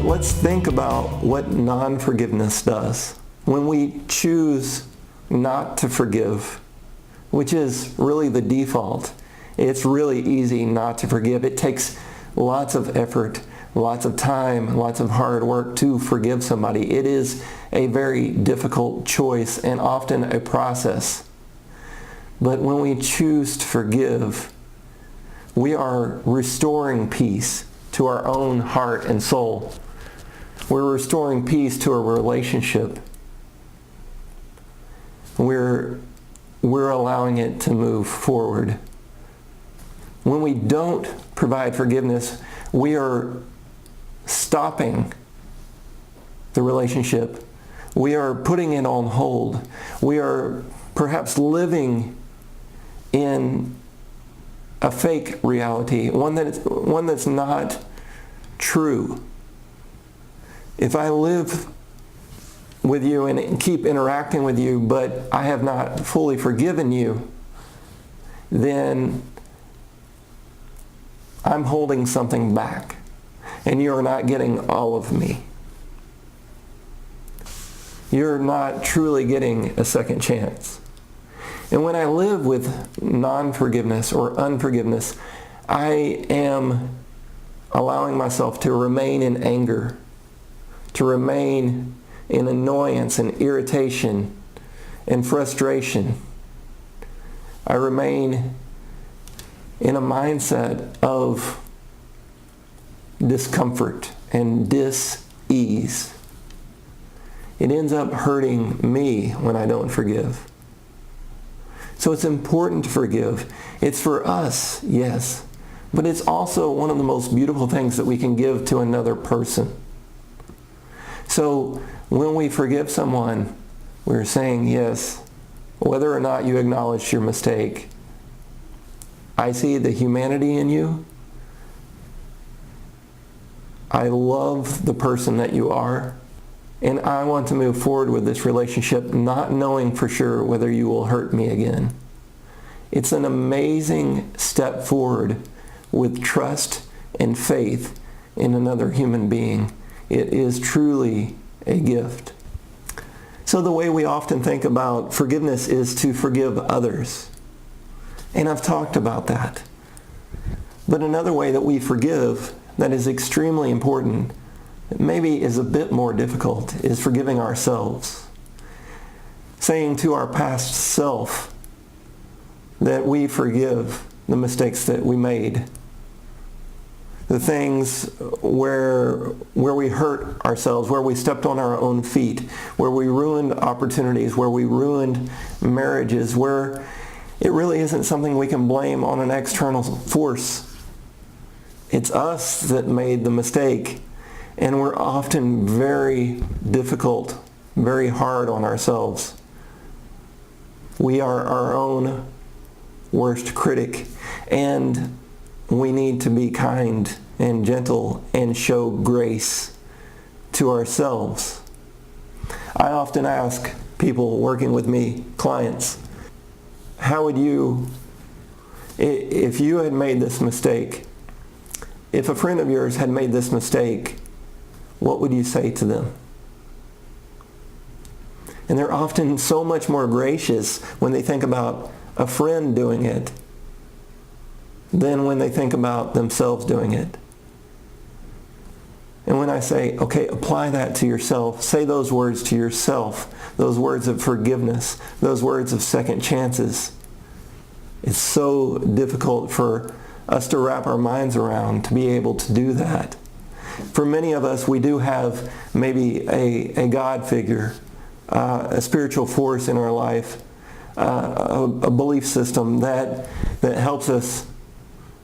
let's think about what non-forgiveness does. When we choose not to forgive, which is really the default, it's really easy not to forgive. It takes lots of effort, lots of time, lots of hard work to forgive somebody. It is a very difficult choice and often a process. But when we choose to forgive, we are restoring peace to our own heart and soul. We're restoring peace to a relationship. We're allowing it to move forward. When we don't provide forgiveness, we are stopping the relationship. We are putting it on hold. We are perhaps living in a fake reality, one that's not true. If I live with you and keep interacting with you, but I have not fully forgiven you, then I'm holding something back, and you're not getting all of me. You're not truly getting a second chance. And when I live with non-forgiveness or unforgiveness, I am allowing myself to remain in anger, to remain in annoyance and irritation and frustration. I remain in a mindset of discomfort and dis-ease. It ends up hurting me when I don't forgive. So it's important to forgive. It's for us, yes, but it's also one of the most beautiful things that we can give to another person. So when we forgive someone, we're saying, yes, whether or not you acknowledge your mistake, I see the humanity in you. I love the person that you are. And I want to move forward with this relationship not knowing for sure whether you will hurt me again. It's an amazing step forward with trust and faith in another human being. It is truly a gift. So the way we often think about forgiveness is to forgive others. And I've talked about that. But another way that we forgive that is extremely important, maybe is a bit more difficult, is forgiving ourselves. Saying to our past self that we forgive the mistakes that we made. The things where we hurt ourselves, where we stepped on our own feet, where we ruined opportunities, where we ruined marriages, where it really isn't something we can blame on an external force. It's us that made the mistake. And we're often very difficult, very hard on ourselves. We are our own worst critic, and we need to be kind and gentle and show grace to ourselves. I often ask people working with me, clients, how would you, if you had made this mistake, if a friend of yours had made this mistake, what would you say to them? And they're often so much more gracious when they think about a friend doing it than when they think about themselves doing it. And when I say, okay, apply that to yourself, say those words to yourself, those words of forgiveness, those words of second chances, it's so difficult for us to wrap our minds around to be able to do that. For many of us, we do have maybe a God figure, a spiritual force in our life, a belief system that helps us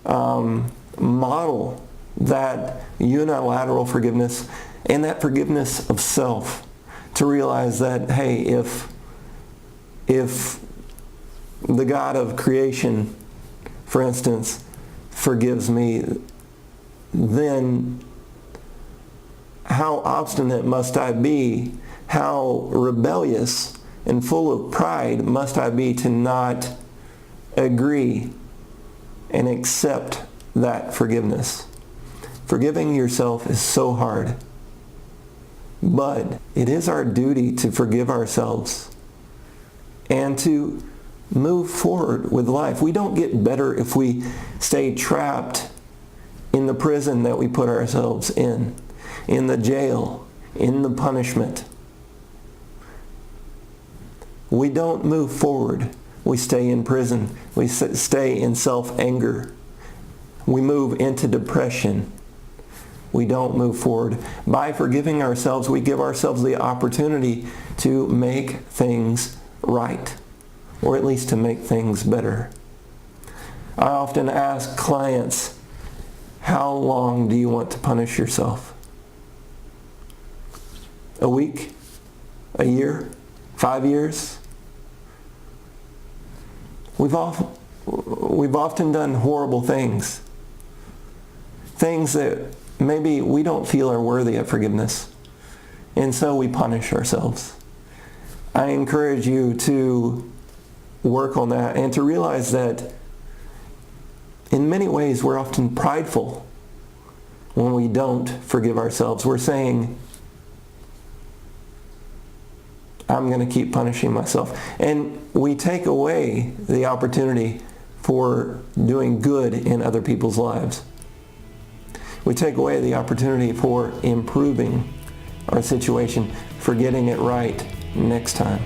model that unilateral forgiveness and that forgiveness of self, to realize that, hey, if the God of creation, for instance, forgives me, then how obstinate must I be? How rebellious and full of pride must I be to not agree and accept that forgiveness? Forgiving yourself is so hard. But it is our duty to forgive ourselves and to move forward with life. We don't get better if we stay trapped in the prison that we put ourselves in the jail, in the punishment. We don't move forward. We stay in prison. We stay in self-anger. We move into depression. We don't move forward. By forgiving ourselves, we give ourselves the opportunity to make things right, or at least to make things better. I often ask clients, how long do you want to punish yourself? A week? A year? 5 years? We've often done horrible things. Things that maybe we don't feel are worthy of forgiveness. And so we punish ourselves. I encourage you to work on that and to realize that in many ways we're often prideful when we don't forgive ourselves. We're saying, I'm going to keep punishing myself. And we take away the opportunity for doing good in other people's lives. We take away the opportunity for improving our situation, for getting it right next time.